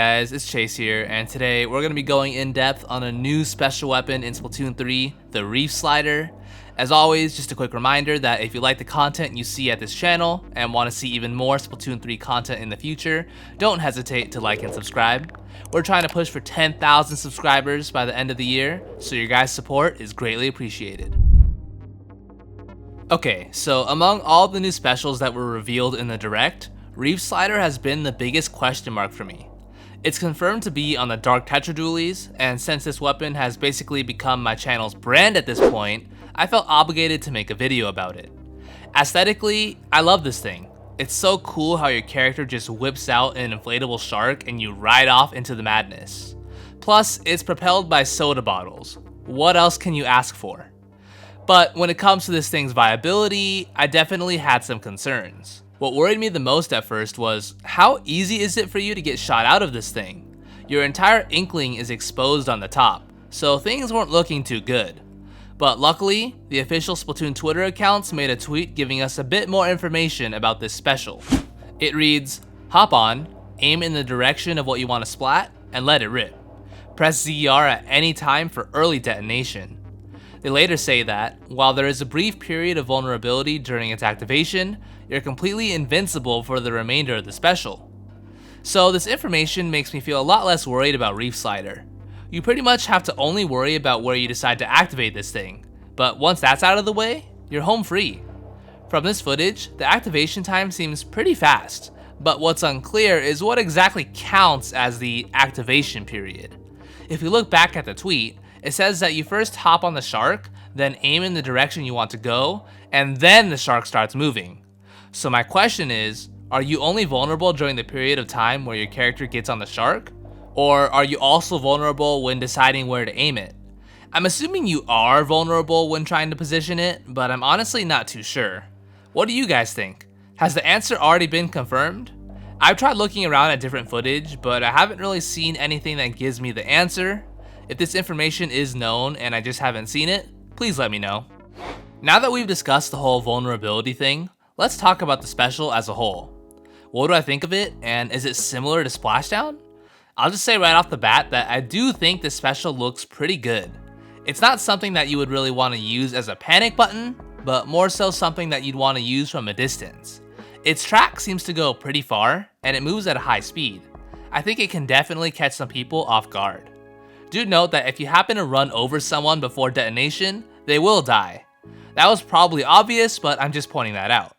Guys, it's Chase here, and today we're going to be going in depth on a new special weapon in Splatoon 3, the Reefslider. As always, just a quick reminder that if you like the content you see at this channel and want to see even more Splatoon 3 content in the future, don't hesitate to like and subscribe. We're trying to push for 10,000 subscribers by the end of the year, so your guys' support is greatly appreciated. Okay, so among all the new specials that were revealed in the Direct, Reefslider has been the biggest question mark for me. It's confirmed to be on the Dark Tetra dualies, and since this weapon has basically become my channel's brand at this point, I felt obligated to make a video about it. Aesthetically, I love this thing. It's so cool how your character just whips out an inflatable shark and you ride off into the madness. Plus, it's propelled by soda bottles. What else can you ask for? But when it comes to this thing's viability, I definitely had some concerns. What worried me the most at first was, how easy is it for you to get shot out of this thing? Your entire inkling is exposed on the top, so things weren't looking too good. But luckily, the official Splatoon Twitter accounts made a tweet giving us a bit more information about this special. It reads, "Hop on, aim in the direction of what you want to splat, and let it rip. Press ZR at any time for early detonation." They later say that, while there is a brief period of vulnerability during its activation, you're completely invincible for the remainder of the special. So this information makes me feel a lot less worried about Reefslider. You pretty much have to only worry about where you decide to activate this thing, but once that's out of the way, you're home free. From this footage, the activation time seems pretty fast, but what's unclear is what exactly counts as the activation period. If we look back at the tweet, it says that you first hop on the shark, then aim in the direction you want to go, and then the shark starts moving. So my question is, are you only vulnerable during the period of time where your character gets on the shark? Or are you also vulnerable when deciding where to aim it? I'm assuming you are vulnerable when trying to position it, but I'm honestly not too sure. What do you guys think? Has the answer already been confirmed? I've tried looking around at different footage, but I haven't really seen anything that gives me the answer. If this information is known and I just haven't seen it, please let me know. Now that we've discussed the whole vulnerability thing, let's talk about the special as a whole. What do I think of it, and is it similar to Splashdown? I'll just say right off the bat that I do think this special looks pretty good. It's not something that you would really want to use as a panic button, but more so something that you'd want to use from a distance. Its track seems to go pretty far, and it moves at a high speed. I think it can definitely catch some people off guard. Do note that if you happen to run over someone before detonation, they will die. That was probably obvious, but I'm just pointing that out.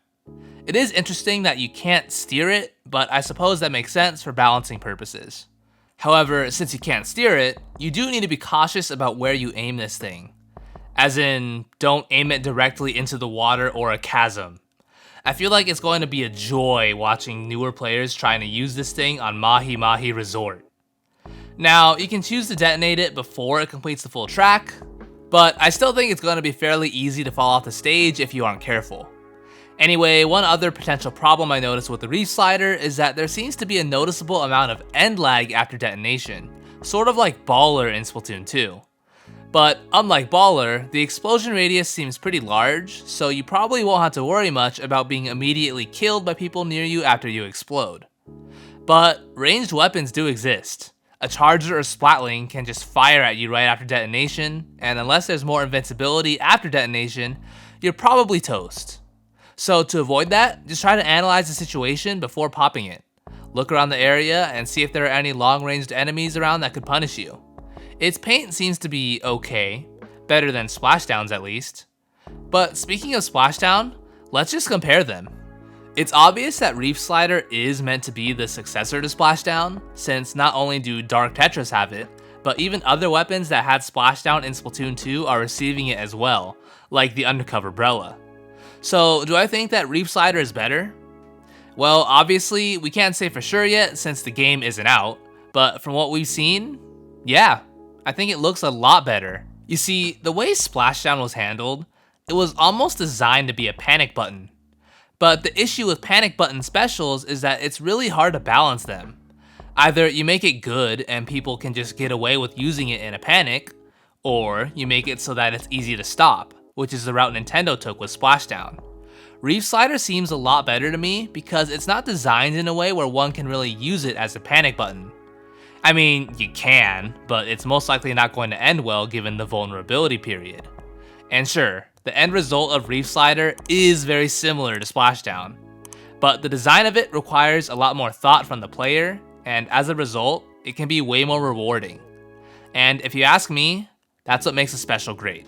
It is interesting that you can't steer it, but I suppose that makes sense for balancing purposes. However, since you can't steer it, you do need to be cautious about where you aim this thing. As in, don't aim it directly into the water or a chasm. I feel like it's going to be a joy watching newer players trying to use this thing on Mahi Mahi Resort. Now, you can choose to detonate it before it completes the full track, but I still think it's going to be fairly easy to fall off the stage if you aren't careful. Anyway, one other potential problem I noticed with the Reefslider is that there seems to be a noticeable amount of end lag after detonation, sort of like Baller in Splatoon 2. But unlike Baller, the explosion radius seems pretty large, so you probably won't have to worry much about being immediately killed by people near you after you explode. But ranged weapons do exist. A charger or splatling can just fire at you right after detonation, and unless there's more invincibility after detonation, you're probably toast. So to avoid that, just try to analyze the situation before popping it. Look around the area and see if there are any long-ranged enemies around that could punish you. Its paint seems to be okay, better than Splashdown's at least. But speaking of Splashdown, let's just compare them. It's obvious that Reefslider is meant to be the successor to Splashdown, since not only do Dark Tetras have it, but even other weapons that had Splashdown in Splatoon 2 are receiving it as well, like the Undercover Brella. So do I think that Reefslider is better? Well, obviously we can't say for sure yet since the game isn't out, but from what we've seen, yeah, I think it looks a lot better. You see, the way Splashdown was handled, it was almost designed to be a panic button. But the issue with panic button specials is that it's really hard to balance them. Either you make it good and people can just get away with using it in a panic, or you make it so that it's easy to stop, which is the route Nintendo took with Splashdown. Reefslider seems a lot better to me because it's not designed in a way where one can really use it as a panic button. I mean, you can, but it's most likely not going to end well given the vulnerability period. And sure, the end result of Reefslider is very similar to Splashdown, but the design of it requires a lot more thought from the player, and as a result, it can be way more rewarding. And if you ask me, that's what makes a special great.